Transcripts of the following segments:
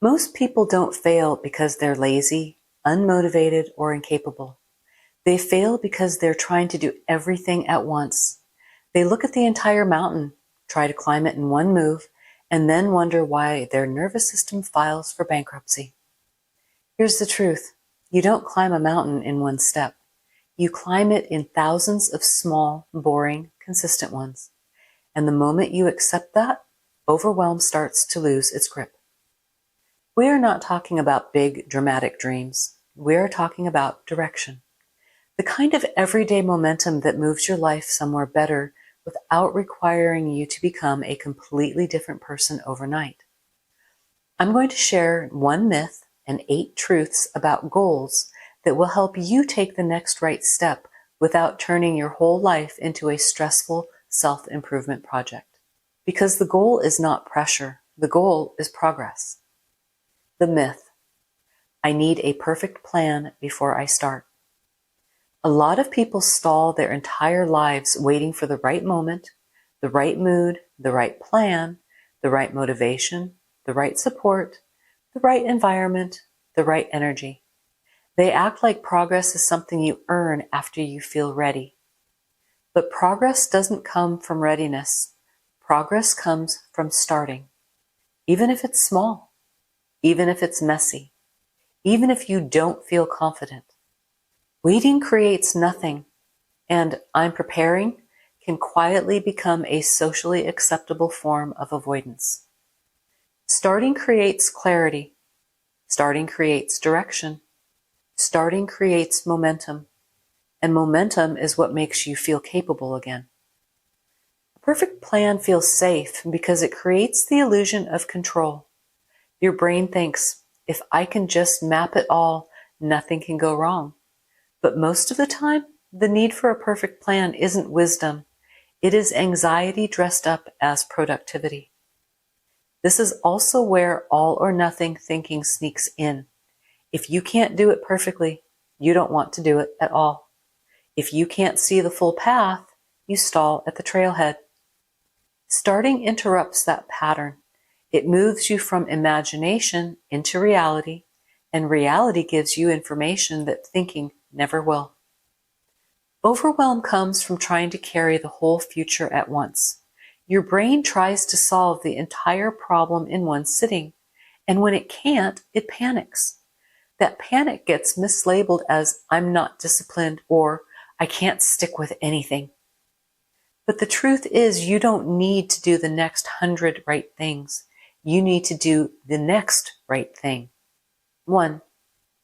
Most people don't fail because they're lazy, unmotivated, or incapable. They fail because they're trying to do everything at once. They look at the entire mountain, try to climb it in one move, and then wonder why their nervous system files for bankruptcy. Here's the truth. You don't climb a mountain in one step. You climb it in thousands of small, boring, consistent ones. And the moment you accept that, overwhelm starts to lose its grip. We are not talking about big, dramatic dreams. We are talking about direction. The kind of everyday momentum that moves your life somewhere better without requiring you to become a completely different person overnight. I'm going to share one myth and 8 truths about goals that will help you take the next right step without turning your whole life into a stressful self-improvement project. Because the goal is not pressure, the goal is progress. The myth: I need a perfect plan before I start. A lot of people stall their entire lives waiting for the right moment, the right mood, the right plan, the right motivation, the right support, the right environment, the right energy. They act like progress is something you earn after you feel ready. But progress doesn't come from readiness. Progress comes from starting. Even if it's small, even if it's messy, even if you don't feel confident. Waiting creates nothing, and I'm preparing can quietly become a socially acceptable form of avoidance. Starting creates clarity. Starting creates direction. Starting creates momentum, and momentum is what makes you feel capable again. A perfect plan feels safe because it creates the illusion of control. Your brain thinks, if I can just map it all, nothing can go wrong. But most of the time, the need for a perfect plan isn't wisdom. It is anxiety dressed up as productivity. This is also where all or nothing thinking sneaks in. If you can't do it perfectly, you don't want to do it at all. If you can't see the full path, you stall at the trailhead. Starting interrupts that pattern. It moves you from imagination into reality, and reality gives you information that thinking never will. Overwhelm comes from trying to carry the whole future at once. Your brain tries to solve the entire problem in one sitting, and when it can't, it panics. That panic gets mislabeled as I'm not disciplined or I can't stick with anything. But the truth is you don't need to do the next 100 right things. You need to do the next right thing. One,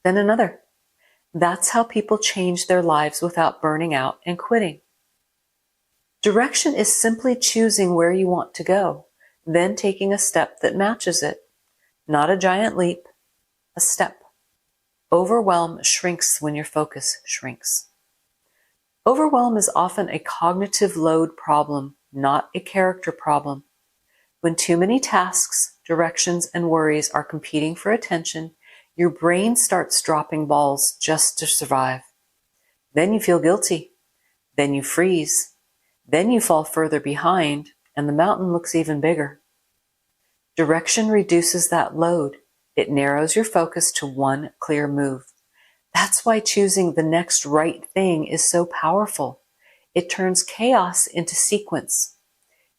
then another. That's how people change their lives without burning out and quitting. Direction is simply choosing where you want to go, then taking a step that matches it. Not a giant leap, a step. Overwhelm shrinks when your focus shrinks. Overwhelm is often a cognitive load problem, not a character problem. When too many tasks, directions, and worries are competing for attention, your brain starts dropping balls just to survive. Then you feel guilty. Then you freeze. Then you fall further behind, and the mountain looks even bigger. Direction reduces that load. It narrows your focus to one clear move. That's why choosing the next right thing is so powerful. It turns chaos into sequence.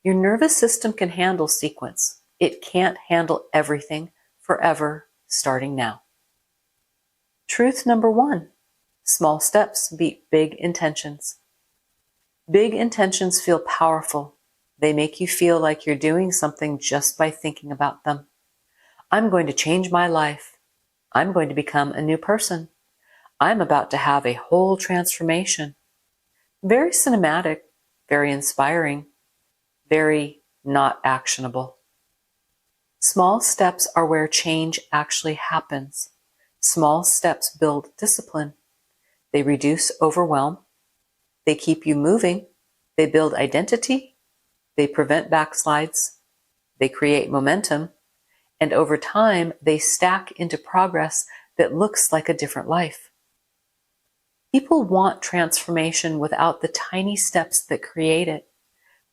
Your nervous system can handle sequence. It can't handle everything forever, starting now. Truth number 1, small steps beat big intentions. Big intentions feel powerful. They make you feel like you're doing something just by thinking about them. I'm going to change my life. I'm going to become a new person. I'm about to have a whole transformation. Very cinematic, very inspiring, very not actionable. Small steps are where change actually happens. Small steps build discipline. They reduce overwhelm. They keep you moving. They build identity. They prevent backslides. They create momentum. And over time, they stack into progress that looks like a different life. People want transformation without the tiny steps that create it.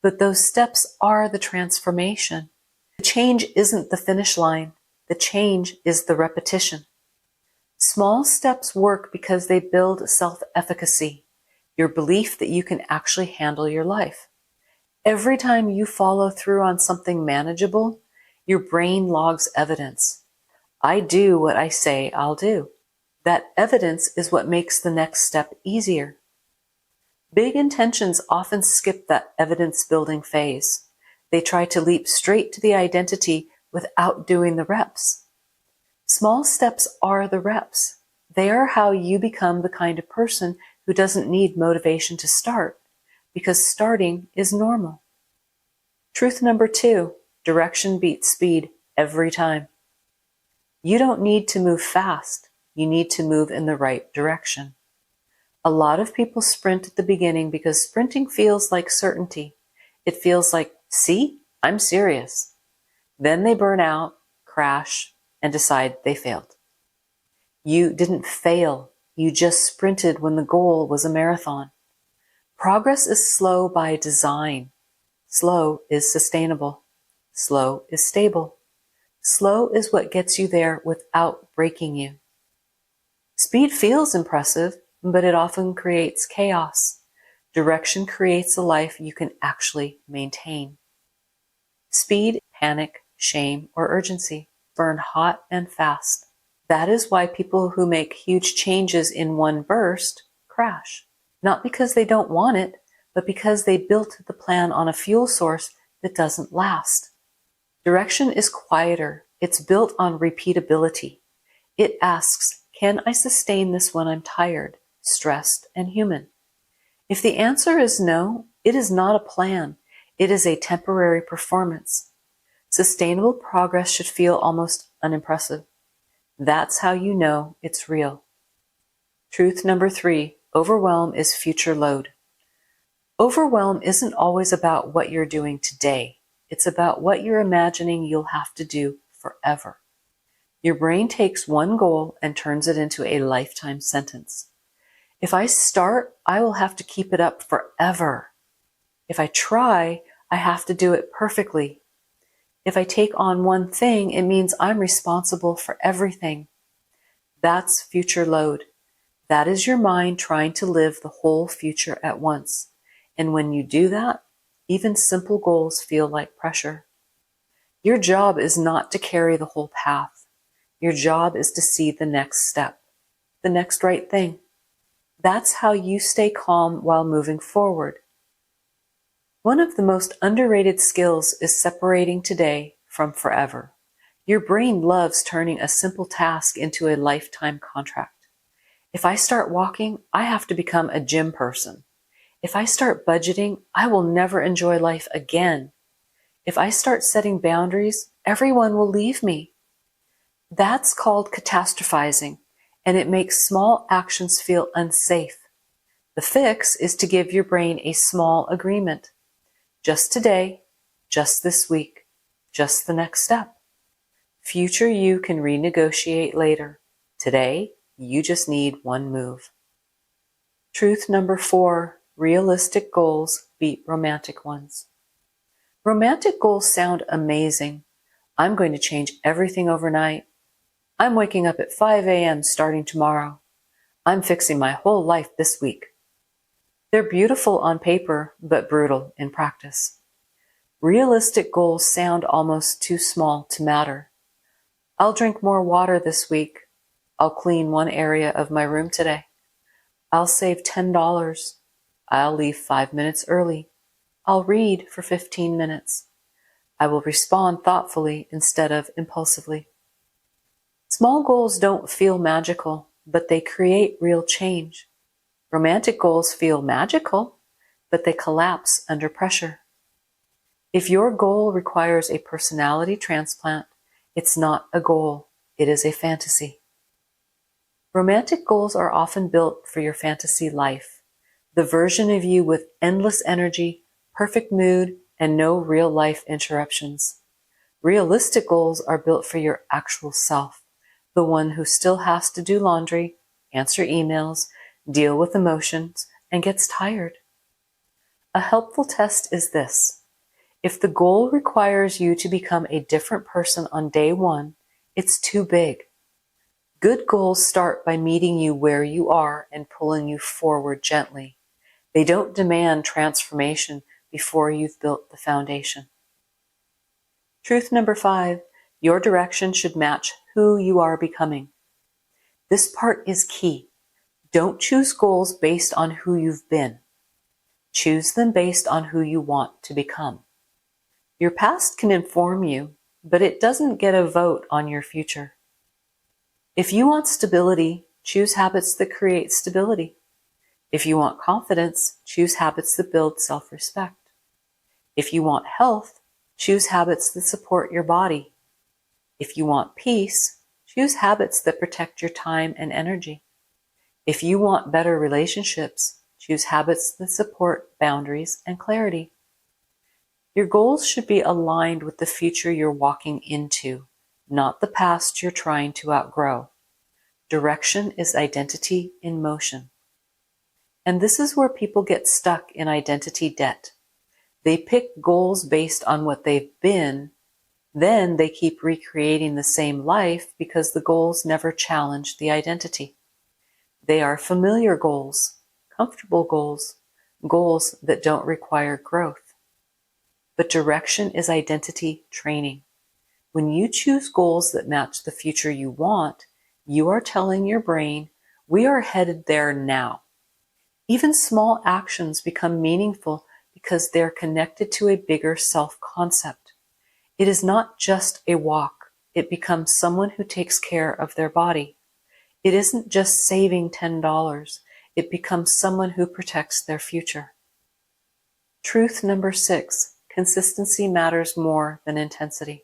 But those steps are the transformation. The change isn't the finish line. The change is the repetition. Small steps work because they build self-efficacy, your belief that you can actually handle your life. Every time you follow through on something manageable, your brain logs evidence. I do what I say I'll do. That evidence is what makes the next step easier. Big intentions often skip that evidence-building phase. They try to leap straight to the identity without doing the reps. Small steps are the reps. They are how you become the kind of person who doesn't need motivation to start, because starting is normal. Truth number 2, direction beats speed every time. You don't need to move fast. You need to move in the right direction. A lot of people sprint at the beginning because sprinting feels like certainty. It feels like, see, I'm serious. Then they burn out, crash, and decide they failed. You didn't fail. You just sprinted when the goal was a marathon. Progress is slow by design. Slow is sustainable. Slow is stable. Slow is what gets you there without breaking you. Speed feels impressive, but it often creates chaos. Direction creates a life you can actually maintain. Speed, panic, shame, or urgency burn hot and fast. That is why people who make huge changes in one burst crash. Not because they don't want it, but because they built the plan on a fuel source that doesn't last. Direction is quieter. It's built on repeatability. It asks, can I sustain this when I'm tired, stressed, and human? If the answer is no, it is not a plan. It is a temporary performance. Sustainable progress should feel almost unimpressive. That's how you know it's real. Truth number 3, overwhelm is future load. Overwhelm isn't always about what you're doing today. It's about what you're imagining you'll have to do forever. Your brain takes one goal and turns it into a lifetime sentence. If I start, I will have to keep it up forever. If I try, I have to do it perfectly. If I take on one thing, it means I'm responsible for everything. That's future load. That is your mind trying to live the whole future at once. And when you do that, even simple goals feel like pressure. Your job is not to carry the whole path. Your job is to see the next step, the next right thing. That's how you stay calm while moving forward. One of the most underrated skills is separating today from forever. Your brain loves turning a simple task into a lifetime contract. If I start walking, I have to become a gym person. If I start budgeting, I will never enjoy life again. If I start setting boundaries, everyone will leave me. That's called catastrophizing, and it makes small actions feel unsafe. The fix is to give your brain a small agreement. Just today, just this week, just the next step. Future you can renegotiate later. Today, you just need one move. Truth number 4, realistic goals beat romantic ones. Romantic goals sound amazing. I'm going to change everything overnight. I'm waking up at 5 a.m. starting tomorrow. I'm fixing my whole life this week. They're beautiful on paper, but brutal in practice. Realistic goals sound almost too small to matter. I'll drink more water this week. I'll clean one area of my room today. I'll save $10. I'll leave 5 minutes early. I'll read for 15 minutes. I will respond thoughtfully instead of impulsively. Small goals don't feel magical, but they create real change. Romantic goals feel magical, but they collapse under pressure. If your goal requires a personality transplant, it's not a goal, it is a fantasy. Romantic goals are often built for your fantasy life, the version of you with endless energy, perfect mood, and no real-life interruptions. Realistic goals are built for your actual self, the one who still has to do laundry, answer emails, deal with emotions, and gets tired. A helpful test is this. If the goal requires you to become a different person on day 1, It's too big. Good goals start by meeting you where you are and pulling you forward gently. They don't demand transformation before you've built the foundation. Truth number 5, your direction should match who you are becoming. This part is key. Don't choose goals based on who you've been. Choose them based on who you want to become. Your past can inform you, but it doesn't get a vote on your future. If you want stability, choose habits that create stability. If you want confidence, choose habits that build self-respect. If you want health, choose habits that support your body. If you want peace, choose habits that protect your time and energy. If you want better relationships, choose habits that support boundaries and clarity. Your goals should be aligned with the future you're walking into, not the past you're trying to outgrow. Direction is identity in motion. And this is where people get stuck in identity debt. They pick goals based on what they've been, then they keep recreating the same life because the goals never challenge the identity. They are familiar goals, comfortable goals, goals that don't require growth. But direction is identity training. When you choose goals that match the future you want, you are telling your brain, we are headed there now. Even small actions become meaningful because they're connected to a bigger self-concept. It is not just a walk. It becomes someone who takes care of their body. It isn't just saving $10. It becomes someone who protects their future. Truth number 6, consistency matters more than intensity.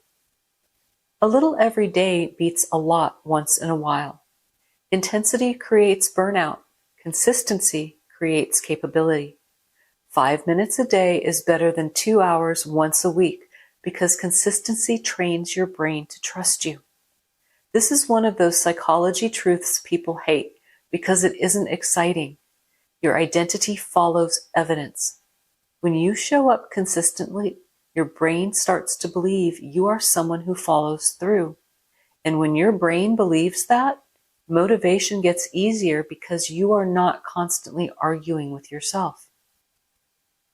A little every day beats a lot once in a while. Intensity creates burnout. Consistency creates capability. 5 minutes a day is better than 2 hours once a week because consistency trains your brain to trust you. This is one of those psychology truths people hate because it isn't exciting. Your identity follows evidence. When you show up consistently, your brain starts to believe you are someone who follows through. And when your brain believes that, motivation gets easier because you are not constantly arguing with yourself.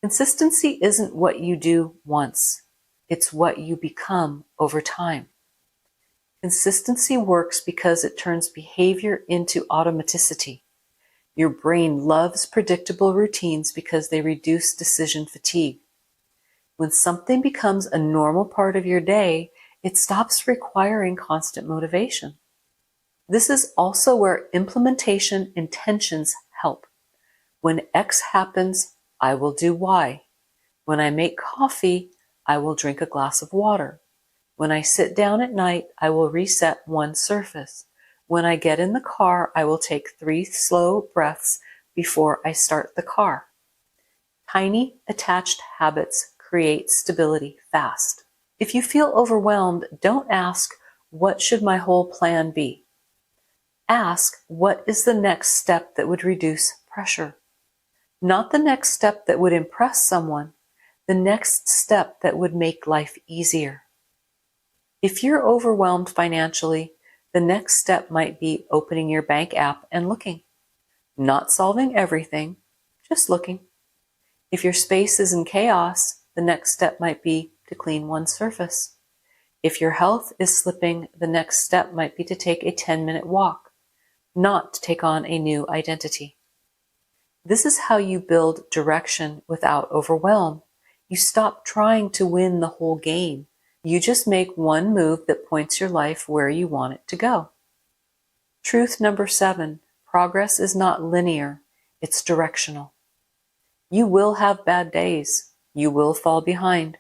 Consistency isn't what you do once. It's what you become over time. Consistency works because it turns behavior into automaticity. Your brain loves predictable routines because they reduce decision fatigue. When something becomes a normal part of your day, it stops requiring constant motivation. This is also where implementation intentions help. When X happens, I will do Y. When I make coffee, I will drink a glass of water. When I sit down at night, I will reset one surface. When I get in the car, I will take 3 slow breaths before I start the car. Tiny, attached habits create stability fast. If you feel overwhelmed, don't ask, what should my whole plan be? Ask, what is the next step that would reduce pressure? Not the next step that would impress someone, the next step that would make life easier. If you're overwhelmed financially, the next step might be opening your bank app and looking. Not solving everything, just looking. If your space is in chaos, the next step might be to clean one surface. If your health is slipping, the next step might be to take a 10-minute walk, not to take on a new identity. This is how you build direction without overwhelm. You stop trying to win the whole game. You just make one move that points your life where you want it to go. Truth number 7, progress is not linear, it's directional. You will have bad days. You will fall behind.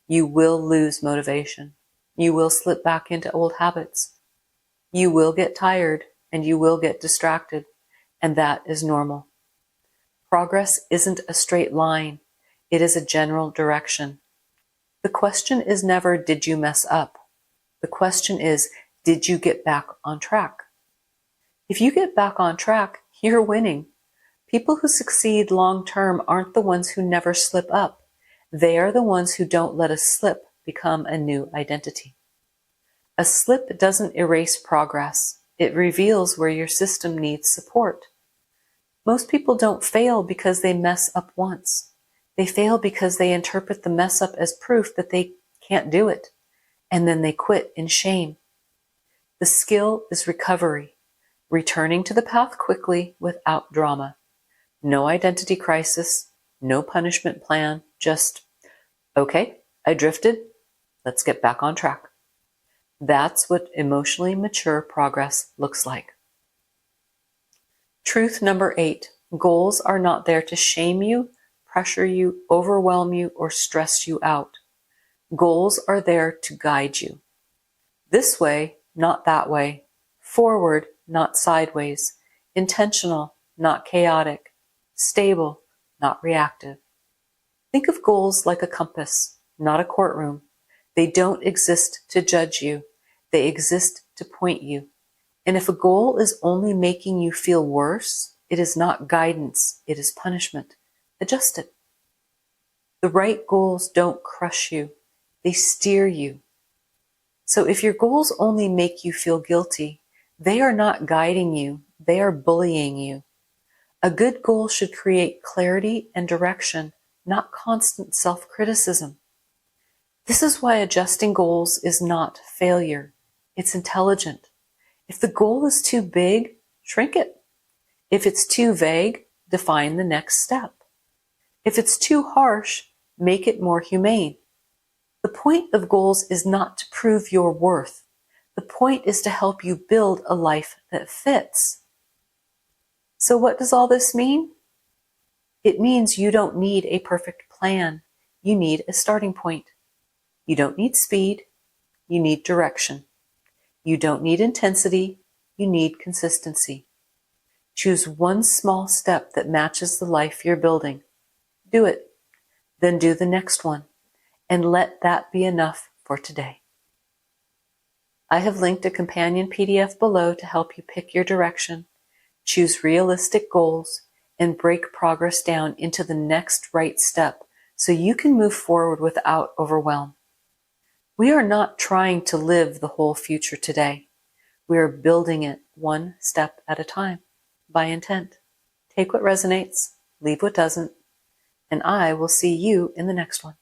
You will lose motivation. You will slip back into old habits. You will get tired and you will get distracted, and that is normal. Progress isn't a straight line. It is a general direction. The question is never, did you mess up? The question is, did you get back on track? If you get back on track, you're winning. People who succeed long-term aren't the ones who never slip up. They are the ones who don't let a slip become a new identity. A slip doesn't erase progress. It reveals where your system needs support. Most people don't fail because they mess up once. They fail because they interpret the mess up as proof that they can't do it, and then they quit in shame. The skill is recovery, returning to the path quickly without drama. No identity crisis, no punishment plan, just, okay, I drifted, let's get back on track. That's what emotionally mature progress looks like. Truth number 8, goals are not there to shame you, pressure you, overwhelm you, or stress you out. Goals are there to guide you. This way, not that way. Forward, not sideways. Intentional, not chaotic. Stable, not reactive. Think of goals like a compass, not a courtroom. They don't exist to judge you. They exist to point you. And if a goal is only making you feel worse, it is not guidance, it is punishment. Adjust it. The right goals don't crush you. They steer you. So if your goals only make you feel guilty, they are not guiding you, they are bullying you. A good goal should create clarity and direction, not constant self-criticism. This is why adjusting goals is not failure. It's intelligent. If the goal is too big, shrink it. If it's too vague, define the next step. If it's too harsh, make it more humane. The point of goals is not to prove your worth. The point is to help you build a life that fits. So what does all this mean? It means you don't need a perfect plan. You need a starting point. You don't need speed. You need direction. You don't need intensity. You need consistency. Choose one small step that matches the life you're building. Do it. Then do the next one. And let that be enough for today. I have linked a companion PDF below to help you pick your direction, choose realistic goals, and break progress down into the next right step so you can move forward without overwhelm. We are not trying to live the whole future today. We are building it one step at a time, by intent. Take what resonates, leave what doesn't, and I will see you in the next one.